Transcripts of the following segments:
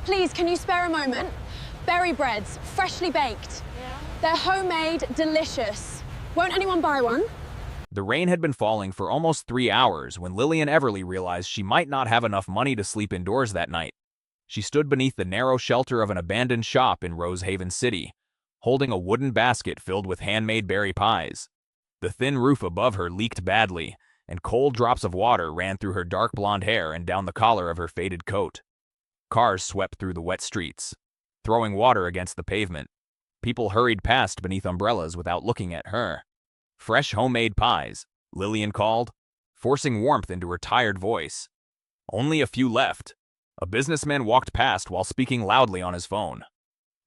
Please, can you spare a moment? Berry breads, freshly baked. Yeah. They're homemade, delicious. Won't anyone buy one? The rain had been falling for almost 3 hours when Lillian Everly realized she might not have enough money to sleep indoors that night. She stood beneath the narrow shelter of an abandoned shop in Rosehaven City, holding a wooden basket filled with handmade berry pies. The thin roof above her leaked badly, and cold drops of water ran through her dark blonde hair and down the collar of her faded coat. Cars swept through the wet streets, throwing water against the pavement. People hurried past beneath umbrellas without looking at her. "Fresh homemade pies," Lillian called, forcing warmth into her tired voice. "Only a few left." A businessman walked past while speaking loudly on his phone.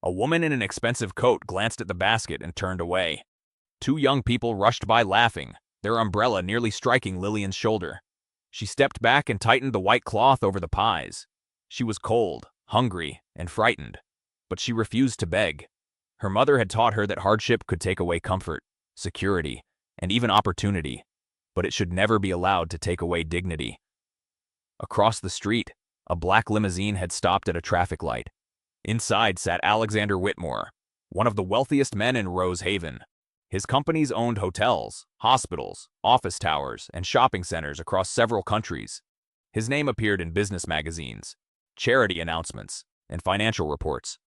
A woman in an expensive coat glanced at the basket and turned away. 2 young people rushed by laughing, their umbrella nearly striking Lillian's shoulder. She stepped back and tightened the white cloth over the pies. She was cold, hungry, and frightened, but she refused to beg. Her mother had taught her that hardship could take away comfort, security, and even opportunity, but it should never be allowed to take away dignity. Across the street, a black limousine had stopped at a traffic light. Inside sat Alexander Whitmore, one of the wealthiest men in Rosehaven. His companies owned hotels, hospitals, office towers, and shopping centers across several countries. His name appeared in business magazines, charity announcements, and financial reports.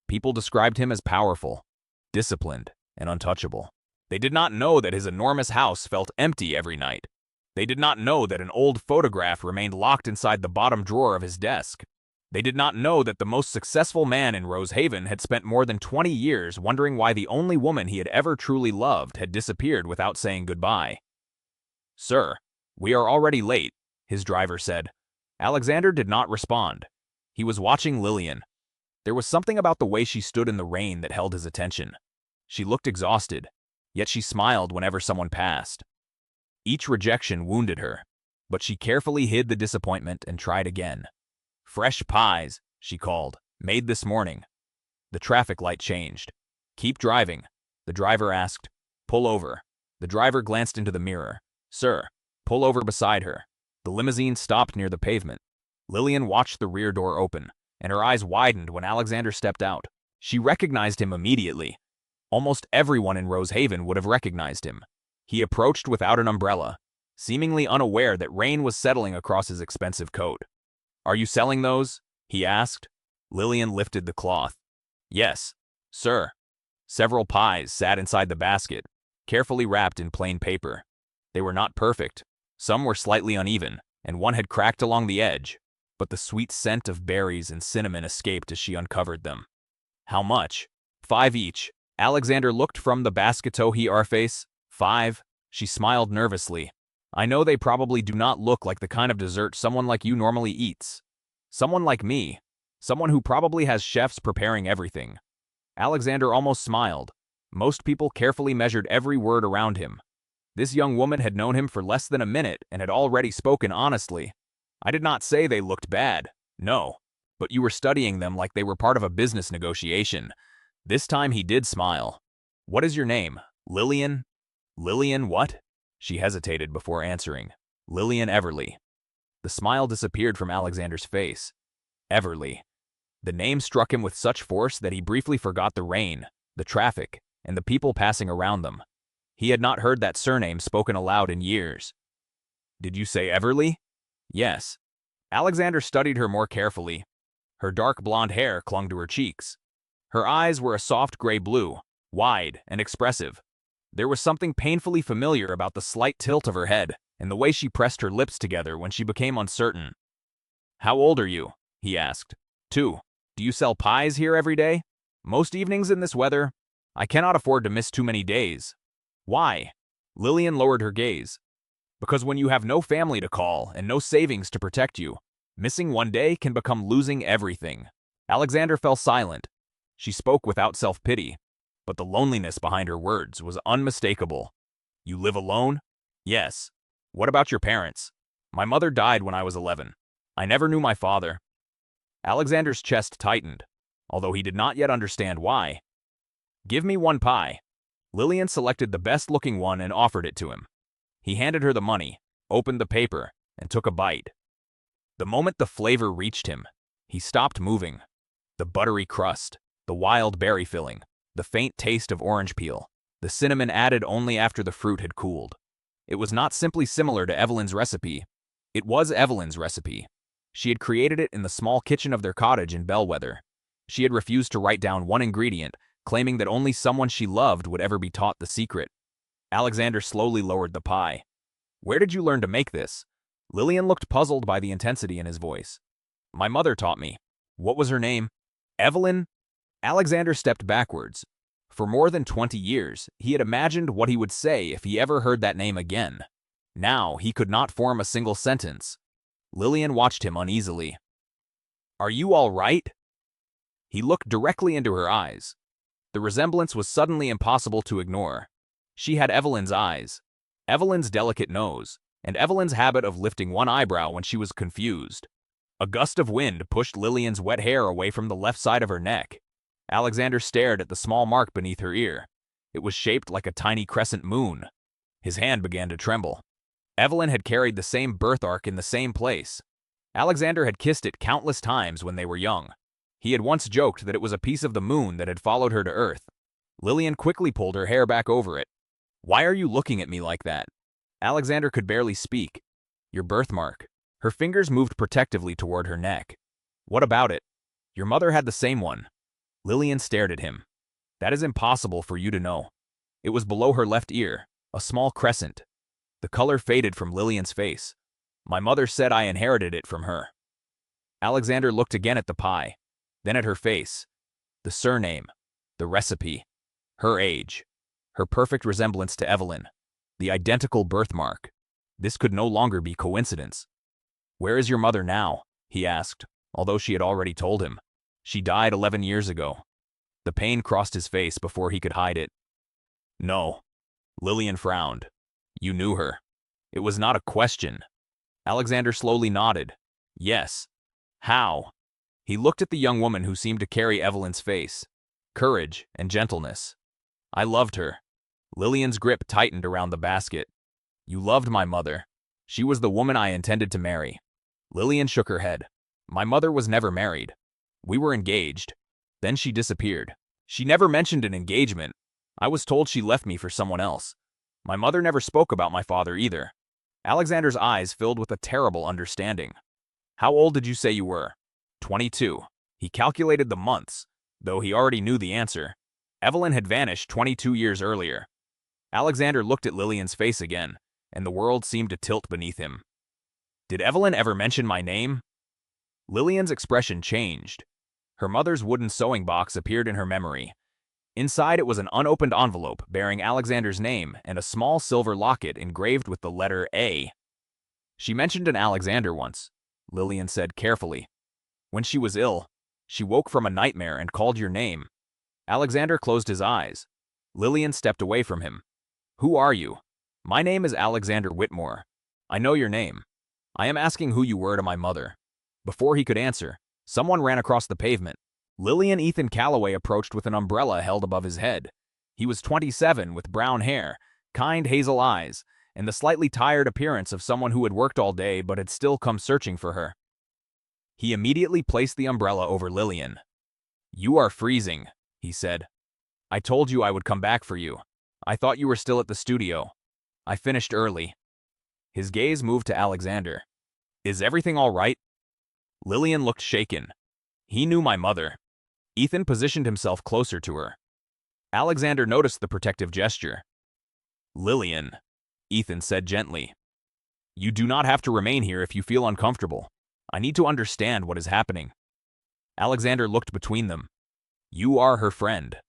People described him as powerful, disciplined, and untouchable. They did not know that his enormous house felt empty every night. They did not know that an old photograph remained locked inside the bottom drawer of his desk. They did not know that the most successful man in Rosehaven had spent more than 20 years wondering why the only woman he had ever truly loved had disappeared without saying goodbye. "Sir, we are already late," his driver said. Alexander did not respond. He was watching Lillian. There was something about the way she stood in the rain that held his attention. She looked exhausted, yet she smiled whenever someone passed. Each rejection wounded her, but she carefully hid the disappointment and tried again. "Fresh pies," she called, "made this morning." The traffic light changed. "Keep driving," the driver asked. "Pull over." The driver glanced into the mirror. "Sir, pull over beside her." The limousine stopped near the pavement. Lillian watched the rear door open, and her eyes widened when Alexander stepped out. She recognized him immediately. Almost everyone in Rosehaven would have recognized him. He approached without an umbrella, seemingly unaware that rain was settling across his expensive coat. "Are you selling those?" he asked. Lillian lifted the cloth. "Yes, sir." Several pies sat inside the basket, carefully wrapped in plain paper. They were not perfect. Some were slightly uneven, and one had cracked along the edge, but the sweet scent of berries and cinnamon escaped as she uncovered them. "How much?" "5 each." Alexander looked from the basket to her face. "5?" She smiled nervously. "I know they probably do not look like the kind of dessert someone like you normally eats. Someone like me. Someone who probably has chefs preparing everything." Alexander almost smiled. Most people carefully measured every word around him. This young woman had known him for less than a minute and had already spoken honestly. "I did not say they looked bad. No. But you were studying them like they were part of a business negotiation." This time he did smile. "What is your name? Lillian?" "Lillian what?" She hesitated before answering. "Lillian Everly." The smile disappeared from Alexander's face. Everly. The name struck him with such force that he briefly forgot the rain, the traffic, and the people passing around them. He had not heard that surname spoken aloud in years. "Did you say Everly?" "Yes." Alexander studied her more carefully. Her dark blonde hair clung to her cheeks. Her eyes were a soft gray blue, wide and expressive. There was something painfully familiar about the slight tilt of her head and the way she pressed her lips together when she became uncertain. "How old are you?" he asked. "2. Do you sell pies here every day?" "Most evenings in this weather. I cannot afford to miss too many days." "Why?" Lillian lowered her gaze. "Because when you have no family to call and no savings to protect you, missing one day can become losing everything." Alexander fell silent. She spoke without self-pity, but the loneliness behind her words was unmistakable. "You live alone?" "Yes." "What about your parents?" "My mother died when I was 11. I never knew my father." Alexander's chest tightened, although he did not yet understand why. "Give me 1 pie." Lillian selected the best-looking one and offered it to him. He handed her the money, opened the paper, and took a bite. The moment the flavor reached him, he stopped moving. The buttery crust, the wild berry filling, the faint taste of orange peel, the cinnamon added only after the fruit had cooled. It was not simply similar to Evelyn's recipe. It was Evelyn's recipe. She had created it in the small kitchen of their cottage in Bellwether. She had refused to write down one ingredient, claiming that only someone she loved would ever be taught the secret. Alexander slowly lowered the pie. "Where did you learn to make this?" Lillian looked puzzled by the intensity in his voice. "My mother taught me." "What was her name?" "Evelyn?" Alexander stepped backwards. For more than 20 years, he had imagined what he would say if he ever heard that name again. Now, he could not form a single sentence. Lillian watched him uneasily. "Are you all right?" He looked directly into her eyes. The resemblance was suddenly impossible to ignore. She had Evelyn's eyes, Evelyn's delicate nose, and Evelyn's habit of lifting one eyebrow when she was confused. A gust of wind pushed Lillian's wet hair away from the left side of her neck. Alexander stared at the small mark beneath her ear. It was shaped like a tiny crescent moon. His hand began to tremble. Evelyn had carried the same birthmark in the same place. Alexander had kissed it countless times when they were young. He had once joked that it was a piece of the moon that had followed her to Earth. Lillian quickly pulled her hair back over it. "Why are you looking at me like that?" Alexander could barely speak. "Your birthmark." Her fingers moved protectively toward her neck. "What about it?" "Your mother had the same one." Lillian stared at him. "That is impossible for you to know." It was below her left ear, a small crescent. The color faded from Lillian's face. "My mother said I inherited it from her." Alexander looked again at the pie, then at her face. The surname, the recipe, her age, her perfect resemblance to Evelyn, the identical birthmark. This could no longer be coincidence. "Where is your mother now?" he asked, although she had already told him. "She died 11 years ago." The pain crossed his face before he could hide it. "No." Lillian frowned. "You knew her." It was not a question. Alexander slowly nodded. "Yes." "How?" He looked at the young woman who seemed to carry Evelyn's face. Courage and gentleness. "I loved her." Lillian's grip tightened around the basket. "You loved my mother. She was the woman I intended to marry." Lillian shook her head. "My mother was never married. We were engaged. Then she disappeared. She never mentioned an engagement. I was told she left me for someone else. My mother never spoke about my father either." Alexander's eyes filled with a terrible understanding. "How old did you say you were?" 22. He calculated the months, though he already knew the answer. Evelyn had vanished 22 years earlier. Alexander looked at Lillian's face again, and the world seemed to tilt beneath him. "Did Evelyn ever mention my name?" Lillian's expression changed. Her mother's wooden sewing box appeared in her memory. Inside it was an unopened envelope bearing Alexander's name and a small silver locket engraved with the letter A. "She mentioned an Alexander once," Lillian said carefully. "When she was ill, she woke from a nightmare and called your name." Alexander closed his eyes. Lillian stepped away from him. "Who are you?" "My name is Alexander Whitmore." "I know your name. I am asking who you were to my mother." Before he could answer, someone ran across the pavement. Lillian Ethan Calloway approached with an umbrella held above his head. He was 27 with brown hair, kind hazel eyes, and the slightly tired appearance of someone who had worked all day but had still come searching for her. He immediately placed the umbrella over Lillian. "You are freezing," he said. "I told you I would come back for you. I thought you were still at the studio. I finished early." His gaze moved to Alexander. "Is everything all right?" Lillian looked shaken. "He knew my mother." Ethan positioned himself closer to her. Alexander noticed the protective gesture. "Lillian," Ethan said gently. "You do not have to remain here if you feel uncomfortable. I need to understand what is happening." Alexander looked between them. "You are her friend."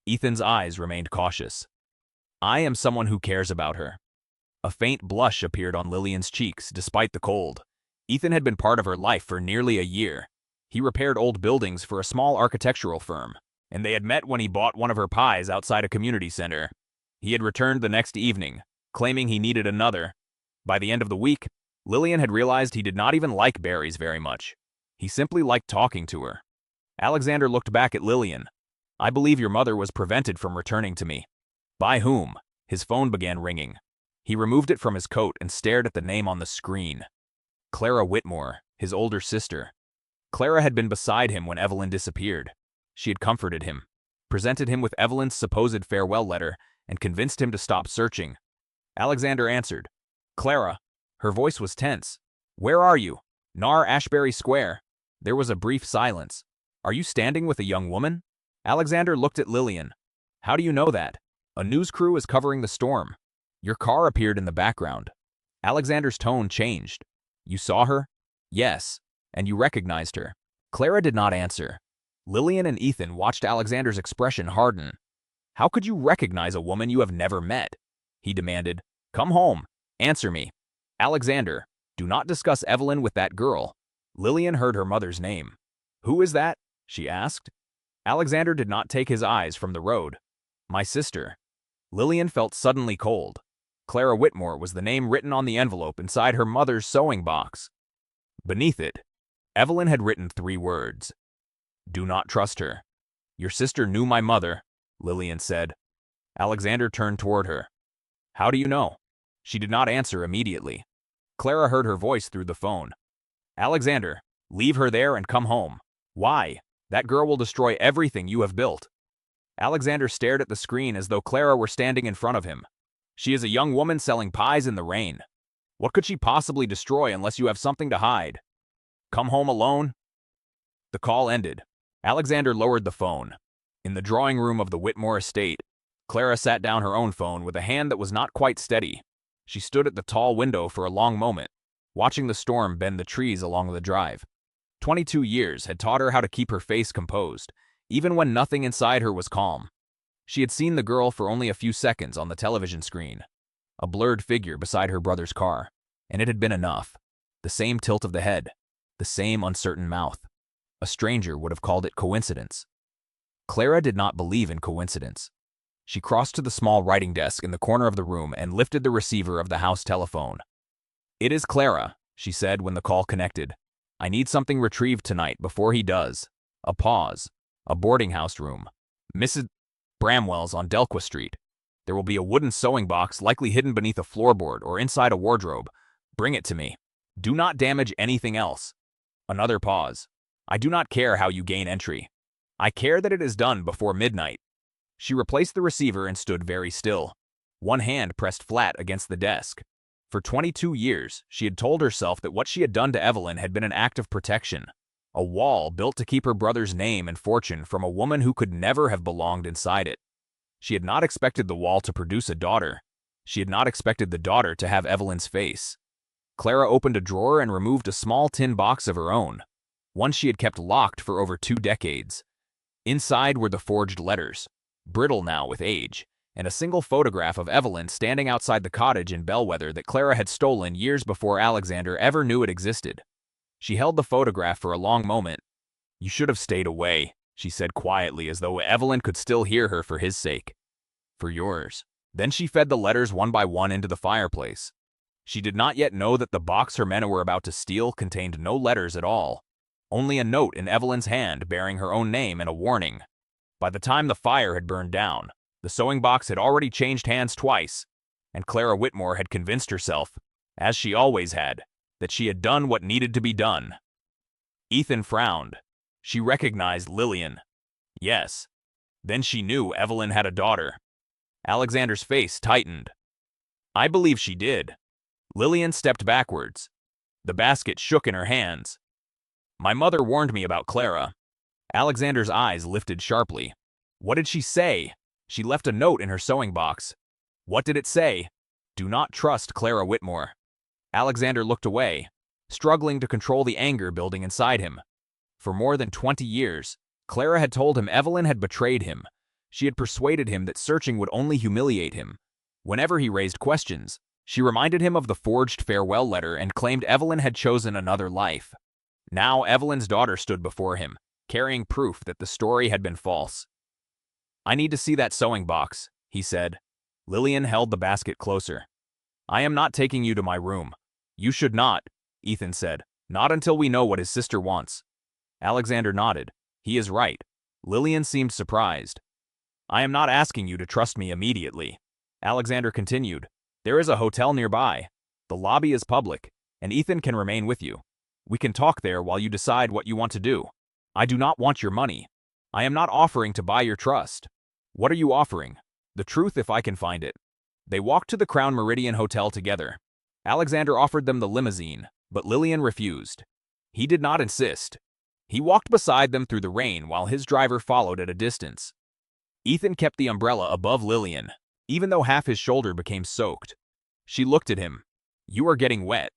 Ethan's eyes remained cautious. "I am someone who cares about her." A faint blush appeared on Lillian's cheeks despite the cold. Ethan had been part of her life for nearly a year. He repaired old buildings for a small architectural firm, and they had met when he bought one of her pies outside a community center. He had returned the next evening, claiming he needed another. By the end of the week, Lillian had realized he did not even like berries very much. He simply liked talking to her. Alexander looked back at Lillian. "I believe your mother was prevented from returning to me." "By whom?" His phone began ringing. He removed it from his coat and stared at the name on the screen. Clara Whitmore, his older sister. Clara had been beside him when Evelyn disappeared. She had comforted him, presented him with Evelyn's supposed farewell letter, and convinced him to stop searching. Alexander answered. Clara. Her voice was tense. Where are you? Nar Ashbury Square. There was a brief silence. Are you standing with a young woman? Alexander looked at Lillian. How do you know that? A news crew is covering the storm. Your car appeared in the background. Alexander's tone changed. You saw her? Yes. And you recognized her. Clara did not answer. Lillian and Ethan watched Alexander's expression harden. How could you recognize a woman you have never met? He demanded. Come home. Answer me. Alexander, do not discuss Evelyn with that girl. Lillian heard her mother's name. Who is that? She asked. Alexander did not take his eyes from the road. My sister. Lillian felt suddenly cold. Clara Whitmore was the name written on the envelope inside her mother's sewing box. Beneath it, Evelyn had written 3 words. Do not trust her. Your sister knew my mother, Lillian said. Alexander turned toward her. How do you know? She did not answer immediately. Clara heard her voice through the phone. Alexander, leave her there and come home. Why? That girl will destroy everything you have built. Alexander stared at the screen as though Clara were standing in front of him. She is a young woman selling pies in the rain. What could she possibly destroy unless you have something to hide? Come home alone? The call ended. Alexander lowered the phone. In the drawing room of the Whitmore estate, Clara sat down her own phone with a hand that was not quite steady. She stood at the tall window for a long moment, watching the storm bend the trees along the drive. 22 years had taught her how to keep her face composed, even when nothing inside her was calm. She had seen the girl for only a few seconds on the television screen, a blurred figure beside her brother's car, and it had been enough. The same tilt of the head, the same uncertain mouth. A stranger would have called it coincidence. Clara did not believe in coincidence. She crossed to the small writing desk in the corner of the room and lifted the receiver of the house telephone. It is Clara, she said when the call connected. I need something retrieved tonight before he does. A pause. A boarding house room. Mrs. Bramwell's on Delqua Street. There will be a wooden sewing box likely hidden beneath a floorboard or inside a wardrobe. Bring it to me. Do not damage anything else. Another pause. I do not care how you gain entry. I care that it is done before midnight. She replaced the receiver and stood very still, one hand pressed flat against the desk. For 22 years, she had told herself that what she had done to Evelyn had been an act of protection, a wall built to keep her brother's name and fortune from a woman who could never have belonged inside it. She had not expected the wall to produce a daughter. She had not expected the daughter to have Evelyn's face. Clara opened a drawer and removed a small tin box of her own, one she had kept locked for over 2 decades. Inside were the forged letters, brittle now with age, and a single photograph of Evelyn standing outside the cottage in Bellwether that Clara had stolen years before Alexander ever knew it existed. She held the photograph for a long moment. You should have stayed away, she said quietly as though Evelyn could still hear her for his sake. For yours. Then she fed the letters one by one into the fireplace. She did not yet know that the box her men were about to steal contained no letters at all, only a note in Evelyn's hand bearing her own name and a warning. By the time the fire had burned down, the sewing box had already changed hands twice, and Clara Whitmore had convinced herself, as she always had, that she had done what needed to be done. Ethan frowned. She recognized Lillian. Yes. Then she knew Evelyn had a daughter. Alexander's face tightened. I believe she did. Lillian stepped backwards. The basket shook in her hands. My mother warned me about Clara. Alexander's eyes lifted sharply. What did she say? She left a note in her sewing box. What did it say? Do not trust Clara Whitmore. Alexander looked away, struggling to control the anger building inside him. For more than 20 years, Clara had told him Evelyn had betrayed him. She had persuaded him that searching would only humiliate him. Whenever he raised questions, she reminded him of the forged farewell letter and claimed Evelyn had chosen another life. Now Evelyn's daughter stood before him, carrying proof that the story had been false. I need to see that sewing box, he said. Lillian held the basket closer. I am not taking you to my room. You should not, Ethan said. Not until we know what his sister wants. Alexander nodded. He is right. Lillian seemed surprised. I am not asking you to trust me immediately. Alexander continued. There is a hotel nearby. The lobby is public, and Ethan can remain with you. We can talk there while you decide what you want to do. I do not want your money. I am not offering to buy your trust. What are you offering? The truth if I can find it. They walked to the Crown Meridian Hotel together. Alexander offered them the limousine, but Lillian refused. He did not insist. He walked beside them through the rain while his driver followed at a distance. Ethan kept the umbrella above Lillian, even though half his shoulder became soaked. She looked at him. You are getting wet.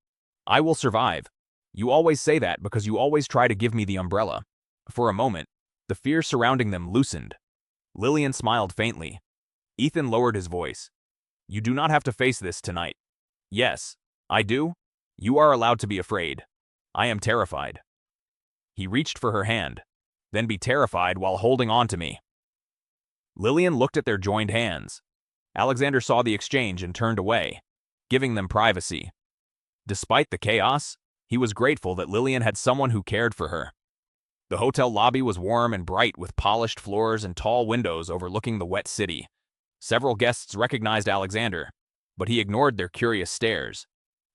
I will survive. You always say that because you always try to give me the umbrella. For a moment, the fear surrounding them loosened. Lillian smiled faintly. Ethan lowered his voice. You do not have to face this tonight. Yes, I do. You are allowed to be afraid. I am terrified. He reached for her hand. Then be terrified while holding on to me. Lillian looked at their joined hands. Alexander saw the exchange and turned away, giving them privacy. Despite the chaos, he was grateful that Lillian had someone who cared for her. The hotel lobby was warm and bright with polished floors and tall windows overlooking the wet city. Several guests recognized Alexander, but he ignored their curious stares.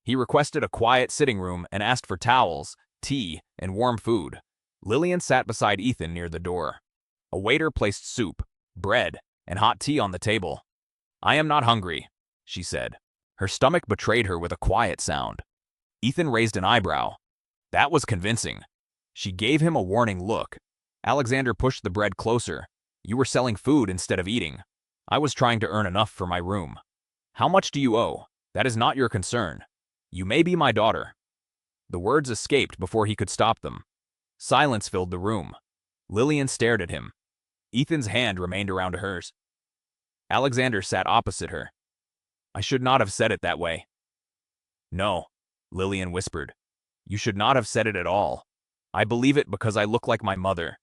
He requested a quiet sitting room and asked for towels, tea, and warm food. Lillian sat beside Ethan near the door. A waiter placed soup, bread, and hot tea on the table. I am not hungry, she said. Her stomach betrayed her with a quiet sound. Ethan raised an eyebrow. That was convincing. She gave him a warning look. Alexander pushed the bread closer. You were selling food instead of eating. I was trying to earn enough for my room. How much do you owe? That is not your concern. You may be my daughter. The words escaped before he could stop them. Silence filled the room. Lillian stared at him. Ethan's hand remained around hers. Alexander sat opposite her. I should not have said it that way. No, Lillian whispered. You should not have said it at all. I believe it because I look like my mother,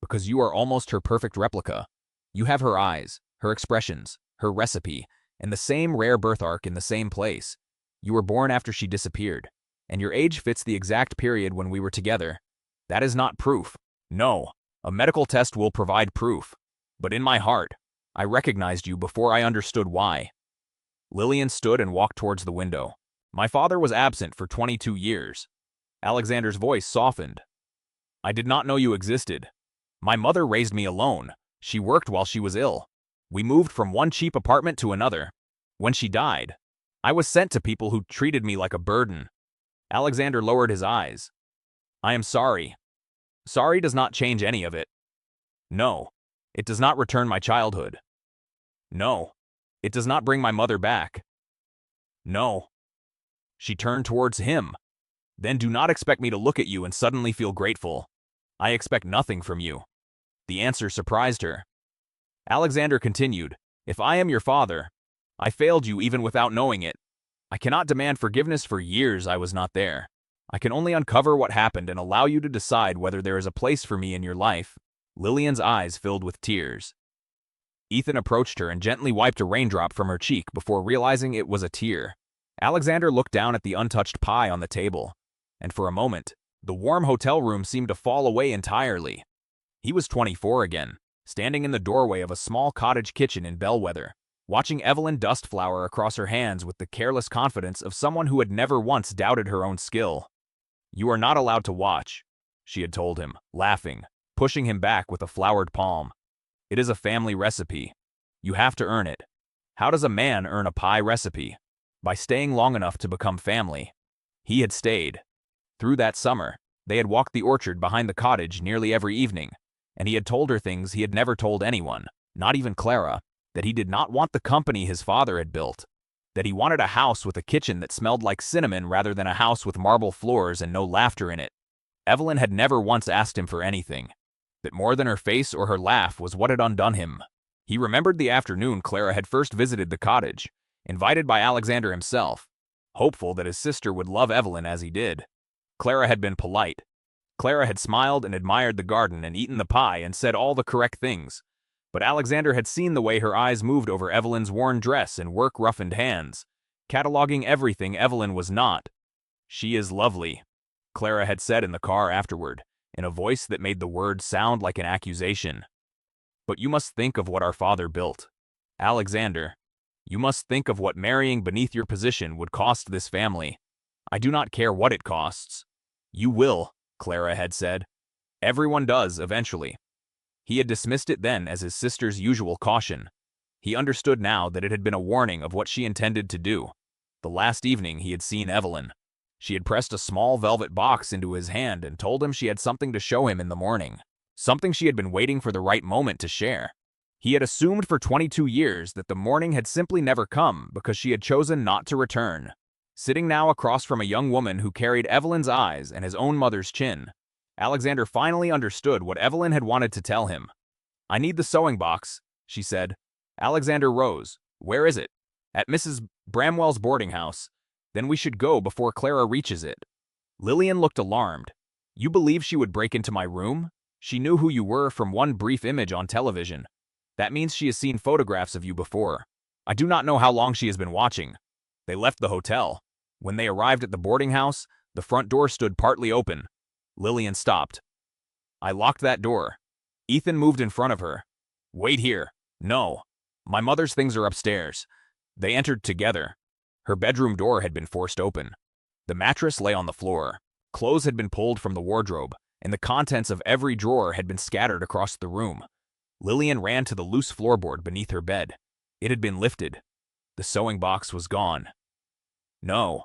because you are almost her perfect replica. You have her eyes, her expressions, her recipe, and the same rare birthmark in the same place. You were born after she disappeared, and your age fits the exact period when we were together. That is not proof. No, a medical test will provide proof. But in my heart, I recognized you before I understood why. Lillian stood and walked towards the window. My father was absent for 22 years. Alexander's voice softened. I did not know you existed. My mother raised me alone. She worked while she was ill. We moved from one cheap apartment to another. When she died, I was sent to people who treated me like a burden. Alexander lowered his eyes. I am sorry. Sorry does not change any of it. No, it does not return my childhood. No, it does not bring my mother back. No. She turned towards him. Then do not expect me to look at you and suddenly feel grateful. I expect nothing from you. The answer surprised her. Alexander continued, if I am your father, I failed you even without knowing it. I cannot demand forgiveness for years I was not there. I can only uncover what happened and allow you to decide whether there is a place for me in your life. Lillian's eyes filled with tears. Ethan approached her and gently wiped a raindrop from her cheek before realizing it was a tear. Alexander looked down at the untouched pie on the table, and for a moment, the warm hotel room seemed to fall away entirely. He was 24 again, standing in the doorway of a small cottage kitchen in Bellwether, watching Evelyn dust flour across her hands with the careless confidence of someone who had never once doubted her own skill. You are not allowed to watch, she had told him, laughing, pushing him back with a floured palm. It is a family recipe. You have to earn it. How does a man earn a pie recipe? By staying long enough to become family. He had stayed. Through that summer, they had walked the orchard behind the cottage nearly every evening, and he had told her things he had never told anyone, not even Clara, that he did not want the company his father had built, that he wanted a house with a kitchen that smelled like cinnamon rather than a house with marble floors and no laughter in it. Evelyn had never once asked him for anything, that more than her face or her laugh was what had undone him. He remembered the afternoon Clara had first visited the cottage, invited by Alexander himself, hopeful that his sister would love Evelyn as he did. Clara had been polite. Clara had smiled and admired the garden and eaten the pie and said all the correct things. But Alexander had seen the way her eyes moved over Evelyn's worn dress and work-roughened hands, cataloging everything Evelyn was not. She is lovely, Clara had said in the car afterward, in a voice that made the words sound like an accusation. But you must think of what our father built. Alexander, you must think of what marrying beneath your position would cost this family. I do not care what it costs. You will, Clara had said. Everyone does, eventually. He had dismissed it then as his sister's usual caution. He understood now that it had been a warning of what she intended to do. The last evening he had seen Evelyn. She had pressed a small velvet box into his hand and told him she had something to show him in the morning. Something she had been waiting for the right moment to share. He had assumed for 22 years that the morning had simply never come because she had chosen not to return. Sitting now across from a young woman who carried Evelyn's eyes and his own mother's chin, Alexander finally understood what Evelyn had wanted to tell him. I need the sewing box, she said. Alexander rose. Where is it? At Mrs. Bramwell's boarding house. Then we should go before Clara reaches it. Lillian looked alarmed. You believe she would break into my room? She knew who you were from one brief image on television. That means she has seen photographs of you before. I do not know how long she has been watching. They left the hotel. When they arrived at the boarding house, the front door stood partly open. Lillian stopped. I locked that door. Ethan moved in front of her. Wait here. No. My mother's things are upstairs. They entered together. Her bedroom door had been forced open. The mattress lay on the floor. Clothes had been pulled from the wardrobe, and the contents of every drawer had been scattered across the room. Lillian ran to the loose floorboard beneath her bed. It had been lifted. The sewing box was gone. No.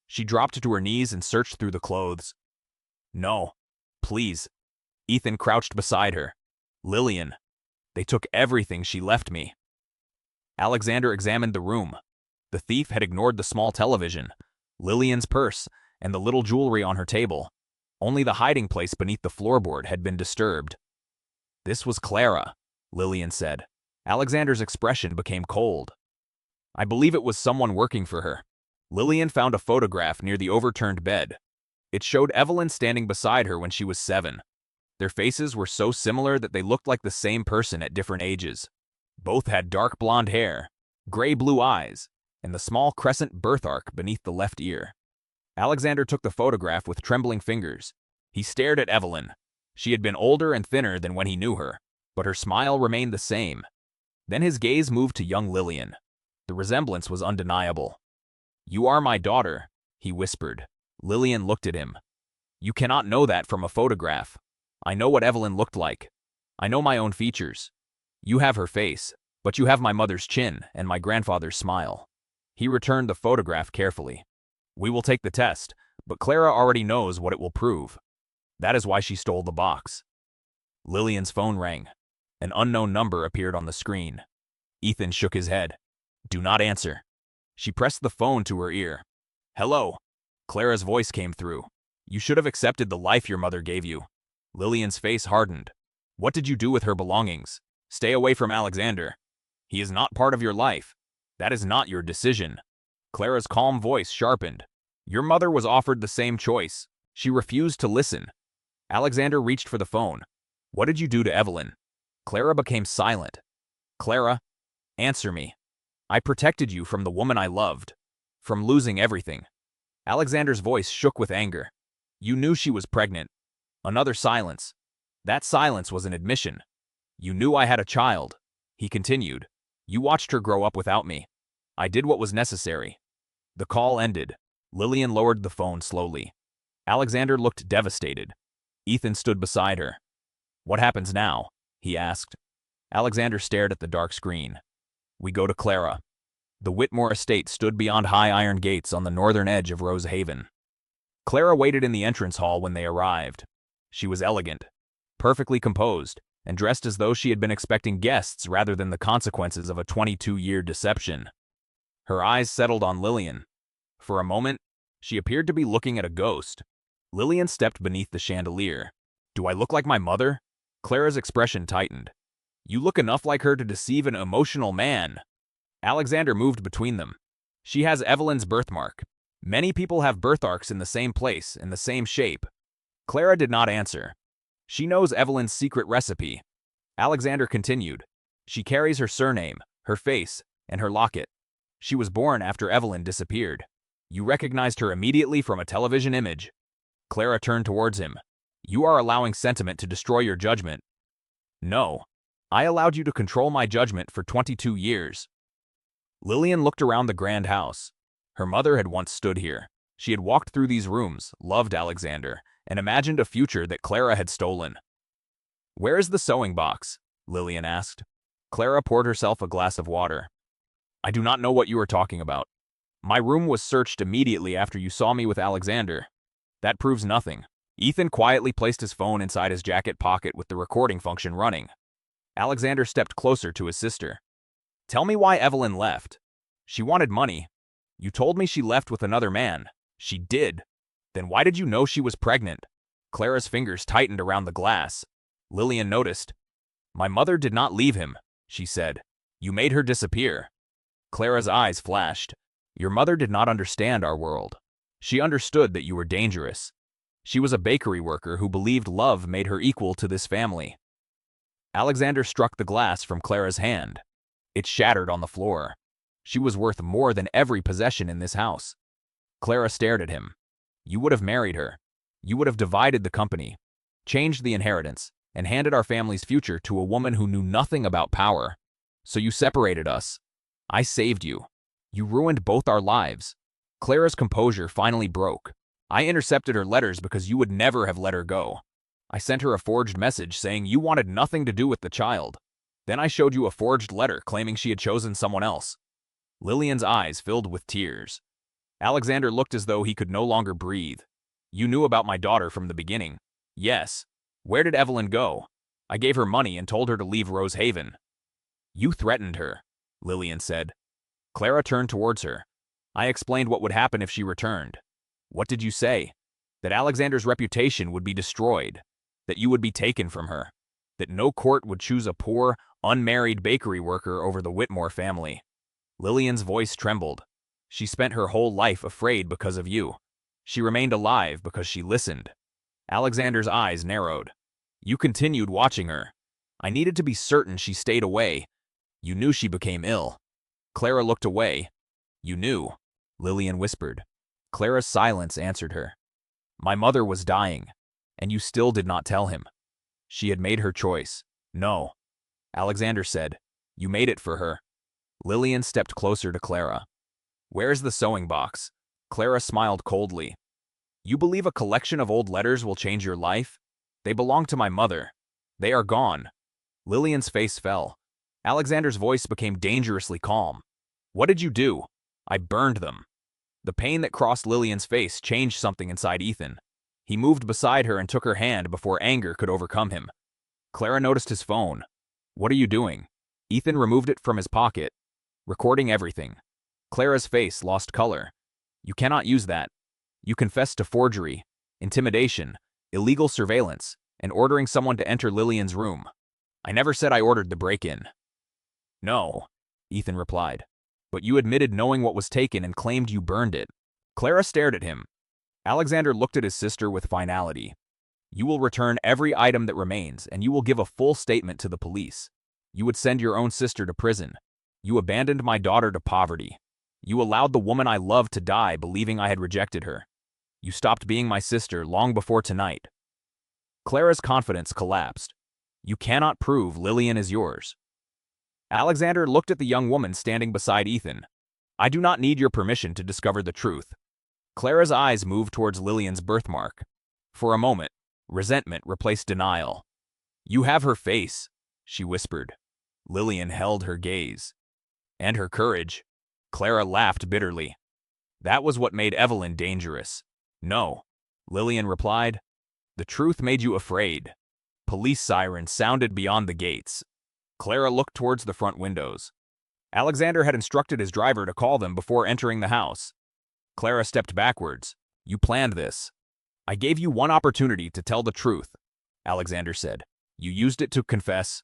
She dropped to her knees and searched through the clothes. No. Please. Ethan crouched beside her. Lillian. They took everything she left me. Alexander examined the room. The thief had ignored the small television, Lillian's purse, and the little jewelry on her table. Only the hiding place beneath the floorboard had been disturbed. This was Clara, Lillian said. Alexander's expression became cold. I believe it was someone working for her. Lillian found a photograph near the overturned bed. It showed Evelyn standing beside her when she was 7. Their faces were so similar that they looked like the same person at different ages. Both had dark blonde hair, gray-blue eyes, and the small crescent birthmark beneath the left ear. Alexander took the photograph with trembling fingers. He stared at Evelyn. She had been older and thinner than when he knew her, but her smile remained the same. Then his gaze moved to young Lillian. The resemblance was undeniable. You are my daughter, he whispered. Lillian looked at him. You cannot know that from a photograph. I know what Evelyn looked like. I know my own features. You have her face, but you have my mother's chin and my grandfather's smile. He returned the photograph carefully. We will take the test, but Clara already knows what it will prove. That is why she stole the box. Lillian's phone rang. An unknown number appeared on the screen. Ethan shook his head. Do not answer. She pressed the phone to her ear. Hello. Clara's voice came through. You should have accepted the life your mother gave you. Lillian's face hardened. What did you do with her belongings? Stay away from Alexander. He is not part of your life. That is not your decision. Clara's calm voice sharpened. Your mother was offered the same choice. She refused to listen. Alexander reached for the phone. What did you do to Evelyn? Clara became silent. Clara, answer me. I protected you from the woman I loved, from losing everything. Alexander's voice shook with anger. You knew she was pregnant. Another silence. That silence was an admission. You knew I had a child. He continued. You watched her grow up without me. I did what was necessary. The call ended. Lillian lowered the phone slowly. Alexander looked devastated. Ethan stood beside her. What happens now? He asked. Alexander stared at the dark screen. We go to Clara. The Whitmore estate stood beyond high iron gates on the northern edge of Rosehaven. Clara waited in the entrance hall when they arrived. She was elegant, perfectly composed, and dressed as though she had been expecting guests rather than the consequences of a 22-year deception. Her eyes settled on Lillian. For a moment, she appeared to be looking at a ghost. Lillian stepped beneath the chandelier. Do I look like my mother? Clara's expression tightened. You look enough like her to deceive an emotional man. Alexander moved between them. She has Evelyn's birthmark. Many people have birthmarks in the same place, in the same shape. Clara did not answer. She knows Evelyn's secret recipe. Alexander continued. She carries her surname, her face, and her locket. She was born after Evelyn disappeared. You recognized her immediately from a television image. Clara turned towards him. You are allowing sentiment to destroy your judgment. No. I allowed you to control my judgment for 22 years. Lillian looked around the grand house. Her mother had once stood here. She had walked through these rooms, loved Alexander, and imagined a future that Clara had stolen. "Where is the sewing box?" Lillian asked. Clara poured herself a glass of water. "I do not know what you are talking about. My room was searched immediately after you saw me with Alexander. That proves nothing." Ethan quietly placed his phone inside his jacket pocket with the recording function running. Alexander stepped closer to his sister. "Tell me why Evelyn left." "She wanted money. You told me she left with another man." "She did. Then why did you know she was pregnant?" Clara's fingers tightened around the glass. Lillian noticed. "My mother did not leave him," she said. "You made her disappear." Clara's eyes flashed. "Your mother did not understand our world. She understood that you were dangerous. She was a bakery worker who believed love made her equal to this family." Alexander struck the glass from Clara's hand. It shattered on the floor. She was worth more than every possession in this house. Clara stared at him. "You would have married her. You would have divided the company, changed the inheritance, and handed our family's future to a woman who knew nothing about power. So you separated us. I saved you. You ruined both our lives." Clara's composure finally broke. "I intercepted her letters because you would never have let her go. I sent her a forged message saying you wanted nothing to do with the child. Then I showed you a forged letter claiming she had chosen someone else." Lillian's eyes filled with tears. Alexander looked as though he could no longer breathe. "You knew about my daughter from the beginning." "Yes. Where did Evelyn go?" "I gave her money and told her to leave Rosehaven." "You threatened her," Lillian said. Clara turned towards her. "I explained what would happen if she returned." "What did you say?" "That Alexander's reputation would be destroyed, that you would be taken from her, that no court would choose a poor, unmarried bakery worker over the Whitmore family." Lillian's voice trembled. "She spent her whole life afraid because of you. She remained alive because she listened." Alexander's eyes narrowed. "You continued watching her. I needed to be certain she stayed away. You knew she became ill." Clara looked away. "You knew," Lillian whispered. Clara's silence answered her. "My mother was dying, and you still did not tell him." "She had made her choice." "No," Alexander said. "You made it for her." Lillian stepped closer to Clara. "Where's the sewing box?" Clara smiled coldly. "You believe a collection of old letters will change your life? They belong to my mother. They are gone." Lillian's face fell. Alexander's voice became dangerously calm. "What did you do?" "I burned them." The pain that crossed Lillian's face changed something inside Ethan. He moved beside her and took her hand before anger could overcome him. Clara noticed his phone. "What are you doing?" Ethan removed it from his pocket. "Recording everything." Clara's face lost color. "You cannot use that. You confessed to forgery, intimidation, illegal surveillance, and ordering someone to enter Lillian's room." "I never said I ordered the break-in." "No," Ethan replied. "But you admitted knowing what was taken and claimed you burned it." Clara stared at him. Alexander looked at his sister with finality. "You will return every item that remains, and you will give a full statement to the police. You would send your own sister to prison. You abandoned my daughter to poverty. You allowed the woman I loved to die believing I had rejected her. You stopped being my sister long before tonight." Clara's confidence collapsed. "You cannot prove Lillian is yours." Alexander looked at the young woman standing beside Ethan. "I do not need your permission to discover the truth." Clara's eyes moved towards Lillian's birthmark. For a moment, resentment replaced denial. "You have her face," she whispered. Lillian held her gaze. "And her courage." Clara laughed bitterly. "That was what made Evelyn dangerous." "No," Lillian replied. "The truth made you afraid." Police sirens sounded beyond the gates. Clara looked towards the front windows. Alexander had instructed his driver to call them before entering the house. Clara stepped backwards. "You planned this." "I gave you one opportunity to tell the truth," Alexander said. "You used it to confess."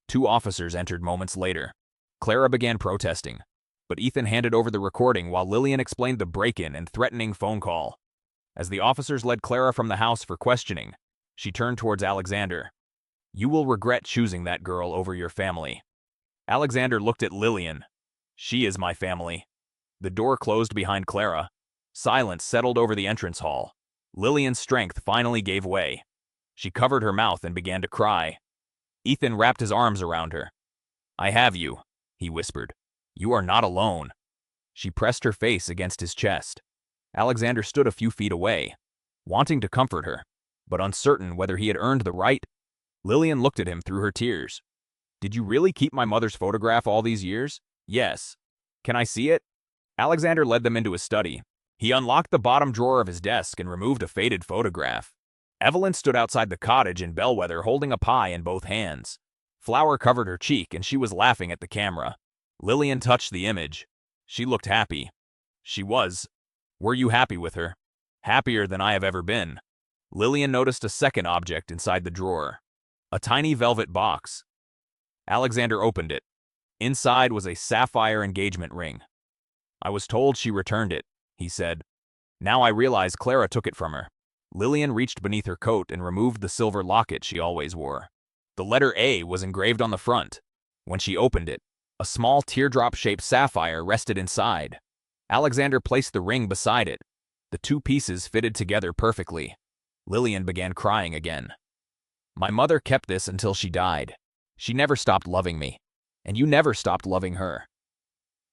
Two officers entered moments later. Clara began protesting, but Ethan handed over the recording while Lillian explained the break-in and threatening phone call. As the officers led Clara from the house for questioning, she turned towards Alexander. "You will regret choosing that girl over your family." Alexander looked at Lillian. "She is my family." The door closed behind Clara. Silence settled over the entrance hall. Lillian's strength finally gave way. She covered her mouth and began to cry. Ethan wrapped his arms around her. "I have you," he whispered. "You are not alone." She pressed her face against his chest. Alexander stood a few feet away, wanting to comfort her, but uncertain whether he had earned the right. Lillian looked at him through her tears. Did you really keep my mother's photograph all these years? Yes. Can I see it? Alexander led them into his study. He unlocked the bottom drawer of his desk and removed a faded photograph. Evelyn stood outside the cottage in Bellwether holding a pie in both hands. Flour covered her cheek and she was laughing at the camera. Lillian touched the image. She looked happy. She was. Were you happy with her? Happier than I have ever been. Lillian noticed a second object inside the drawer. A tiny velvet box. Alexander opened it. Inside was a sapphire engagement ring. I was told she returned it, he said. Now I realize Clara took it from her. Lillian reached beneath her coat and removed the silver locket she always wore. The letter A was engraved on the front. When she opened it, a small teardrop-shaped sapphire rested inside. Alexander placed the ring beside it. The two pieces fitted together perfectly. Lillian began crying again. My mother kept this until she died. She never stopped loving me. And you never stopped loving her.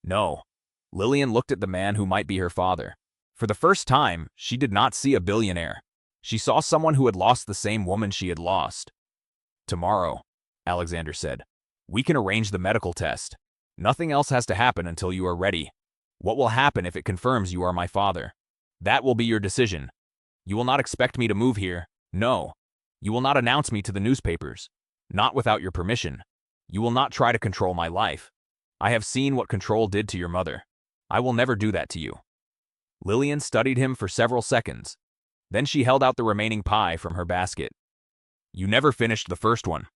No. Lillian looked at the man who might be her father. For the first time, she did not see a billionaire. She saw someone who had lost the same woman she had lost. Tomorrow, Alexander said, we can arrange the medical test. Nothing else has to happen until you are ready. What will happen if it confirms you are my father? That will be your decision. You will not expect me to move here. No. You will not announce me to the newspapers. Not without your permission. You will not try to control my life. I have seen what control did to your mother. I will never do that to you. Lillian studied him for several seconds. Then she held out the remaining pie from her basket. You never finished the first one.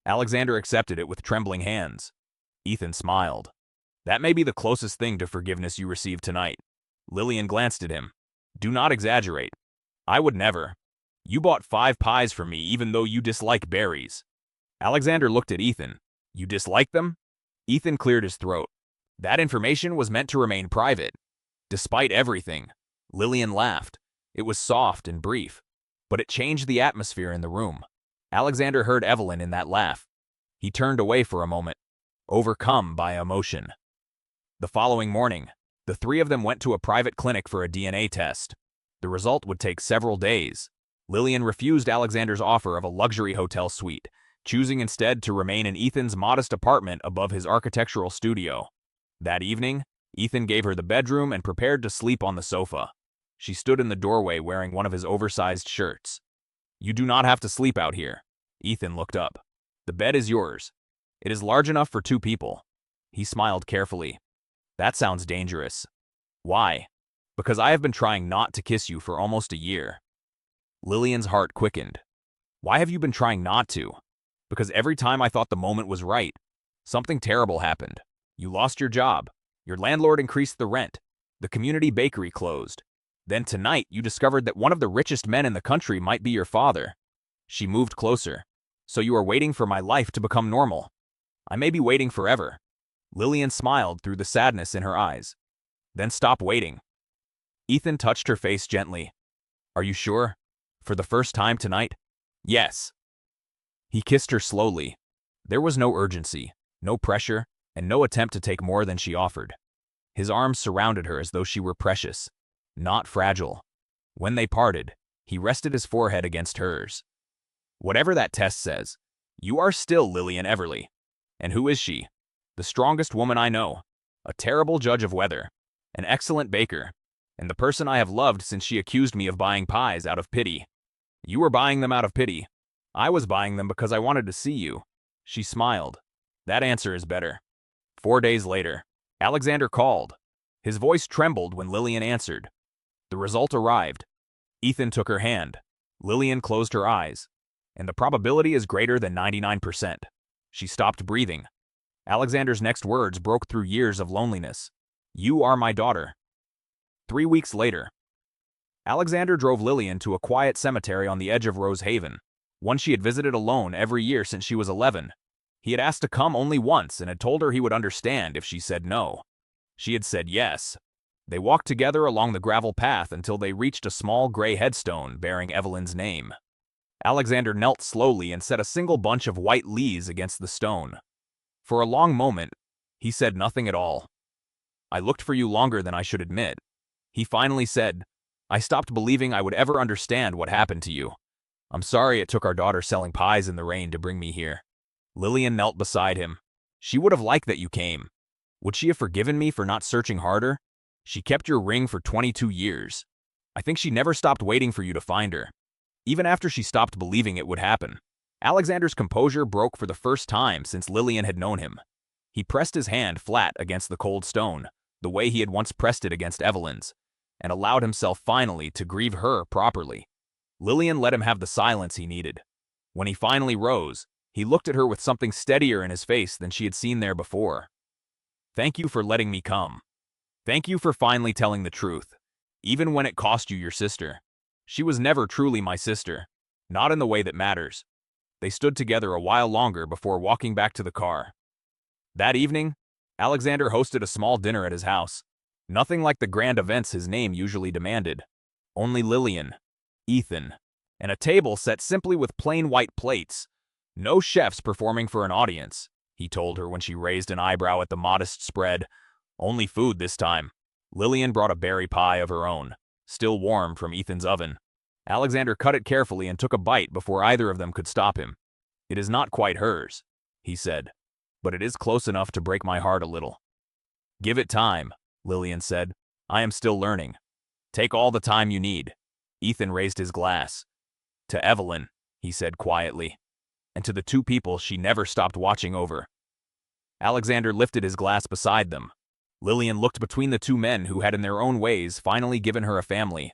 Alexander accepted it with trembling hands. Ethan smiled. That may be the closest thing to forgiveness you received tonight. Lillian glanced at him. Do not exaggerate. I would never. You bought 5 pies for me even though you dislike berries. Alexander looked at Ethan. You dislike them? Ethan cleared his throat. That information was meant to remain private. Despite everything, Lillian laughed. It was soft and brief, but it changed the atmosphere in the room. Alexander heard Evelyn in that laugh. He turned away for a moment, overcome by emotion. The following morning, the three of them went to a private clinic for a DNA test. The result would take several days. Lillian refused Alexander's offer of a luxury hotel suite, choosing instead to remain in Ethan's modest apartment above his architectural studio. That evening, Ethan gave her the bedroom and prepared to sleep on the sofa. She stood in the doorway wearing one of his oversized shirts. You do not have to sleep out here. Ethan looked up. The bed is yours. It is large enough for 2 people. He smiled carefully. That sounds dangerous. Why? Because I have been trying not to kiss you for almost a year. Lillian's heart quickened. Why have you been trying not to? Because every time I thought the moment was right, something terrible happened. You lost your job. Your landlord increased the rent. The community bakery closed. Then tonight, you discovered that one of the richest men in the country might be your father. She moved closer. So you are waiting for my life to become normal. I may be waiting forever. Lillian smiled through the sadness in her eyes. Then stop waiting. Ethan touched her face gently. Are you sure? For the first time tonight? Yes. He kissed her slowly. There was no urgency, no pressure, and no attempt to take more than she offered. His arms surrounded her as though she were precious, not fragile. When they parted, he rested his forehead against hers. Whatever that test says, you are still Lillian Everly. And who is she? The strongest woman I know, a terrible judge of weather, an excellent baker, and the person I have loved since she accused me of buying pies out of pity. You were buying them out of pity. I was buying them because I wanted to see you. She smiled. That answer is better. 4 days later, Alexander called. His voice trembled when Lillian answered. The result arrived. Ethan took her hand. Lillian closed her eyes. And the probability is greater than 99%. She stopped breathing. Alexander's next words broke through years of loneliness. You are my daughter. 3 weeks later, Alexander drove Lillian to a quiet cemetery on the edge of Rosehaven, one she had visited alone every year since she was 11. He had asked to come only once and had told her he would understand if she said no. She had said yes. They walked together along the gravel path until they reached a small gray headstone bearing Evelyn's name. Alexander knelt slowly and set a single bunch of white leaves against the stone. For a long moment, he said nothing at all. I looked for you longer than I should admit. He finally said, I stopped believing I would ever understand what happened to you. I'm sorry it took our daughter selling pies in the rain to bring me here. Lillian knelt beside him. She would have liked that you came. Would she have forgiven me for not searching harder? She kept your ring for 22 years. I think she never stopped waiting for you to find her, even after she stopped believing it would happen. Alexander's composure broke for the first time since Lillian had known him. He pressed his hand flat against the cold stone, the way he had once pressed it against Evelyn's, and allowed himself finally to grieve her properly. Lillian let him have the silence he needed. When he finally rose, he looked at her with something steadier in his face than she had seen there before. Thank you for letting me come. Thank you for finally telling the truth, even when it cost you your sister. She was never truly my sister, not in the way that matters. They stood together a while longer before walking back to the car. That evening, Alexander hosted a small dinner at his house. Nothing like the grand events his name usually demanded. Only Lillian, Ethan, and a table set simply with plain white plates. No chefs performing for an audience, he told her when she raised an eyebrow at the modest spread. Only food this time. Lillian brought a berry pie of her own, still warm from Ethan's oven. Alexander cut it carefully and took a bite before either of them could stop him. It is not quite hers, he said, but it is close enough to break my heart a little. Give it time, Lillian said. I am still learning. Take all the time you need. Ethan raised his glass. To Evelyn, he said quietly, and to the two people she never stopped watching over. Alexander lifted his glass beside them. Lillian looked between the two men who had in their own ways finally given her a family.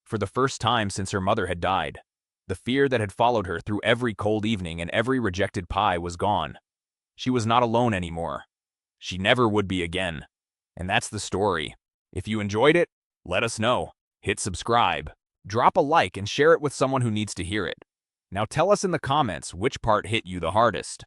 For the first time since her mother had died, the fear that had followed her through every cold evening and every rejected pie was gone. She was not alone anymore. She never would be again. And that's the story. If you enjoyed it, let us know. Hit subscribe, drop a like, and share it with someone who needs to hear it. Now tell us in the comments which part hit you the hardest.